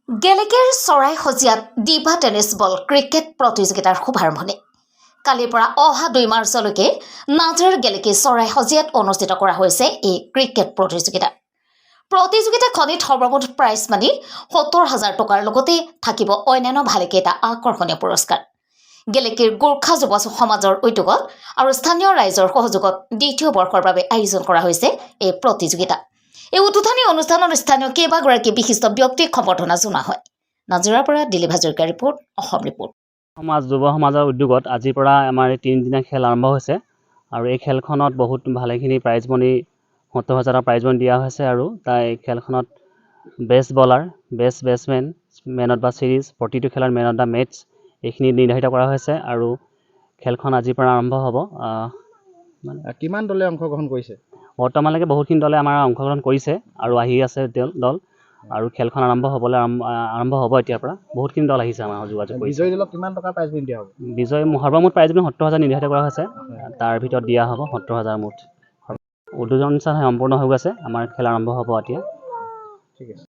গেলেকীৰ চৰাই সজিয়াত ডিভা tennis ball cricket প্ৰতিযোগিতাৰ শুভাৰম্ভণি কালিৰ পৰা অহা 2 মাৰ্চলৈকে নাজিৰাৰ গেলেকী চৰাই সজিয়াত অনুষ্ঠিত কৰা হৈছে এই ক্ৰিকেট প্ৰতিযোগিতাখনিত সৰ্বমুঠ প্ৰাইজ মানি ৭০,০০০ টকাৰ লগতে থাকিব অন্যান্য ভালেকেইটা আকৰ্ষণীয় পুৰস্কাৰ। গেলেকীৰ গোৰ্খা যুৱ সমাজৰ উদ্যোগত আৰু স্থানীয় ৰাইজৰ সহযোগত দ্বিতীয় বৰ্ষৰ বাবে আয়োজন কৰা হৈছে এই প্ৰতিযোগিতা। এই উদ্বোধনী অনুষ্ঠানত স্থানীয় কেইবাগৰাকী বিশিষ্ট ব্যক্তিক সম্বৰ্ধনা জনোৱা হয়। নাজিৰাৰ পৰা দিলীপ হাজৰিকাৰ ৰিপৰ্ট, অসম ৰিপৰ্ট। যুৱ সমাজৰ উদ্যোগত আজিৰ পৰা আমাৰ 3 দিনীয়া খেল আৰম্ভ হৈছে আৰু এই খেলখনত বহুত ভালেখিনি প্ৰাইজ মনি ৭০,০০০ প্ৰাইজ মনি দিয়া হৈছে আৰু এই খেলখনত best bowler, best batsmen, man of the series, প্ৰতিটো খেলৰ মেন অফ দ্য মেটছ এইখিনি নিৰ্ধাৰিত কৰা হৈছে আৰু খেলখন আজিৰ পৰা আৰম্ভ হ'ব। কিমান দলে অংশগ্ৰহণ কৰিছে? বৰ্তমানলৈকে বহুতখিনি দলে আমাৰ অংশগ্ৰহণ কৰিছে আৰু আহি আছে দল আৰু খেলখন আৰম্ভ হ'ব এতিয়াৰ পৰা বহুতখিনি দল আহিছে আমাৰ যোগাযোগ কৰিছে। বিজয়ী দলক কিমান টকা প্ৰাইজ মনি দিয়া হ'ব? বিজয় সৰ্বমুঠ প্ৰাইজ মনি ৭০,০০০ নিৰ্ধাৰিত কৰা হৈছে। তাৰ ভিতৰত দিয়া হ'ব ৭০,০০০ মুঠ। উদ্বোধন অনুষ্ঠান সম্পূৰ্ণ হৈ গৈছে, আমাৰ খেল আৰম্ভ হ'ব এতিয়া। ঠিক আছে।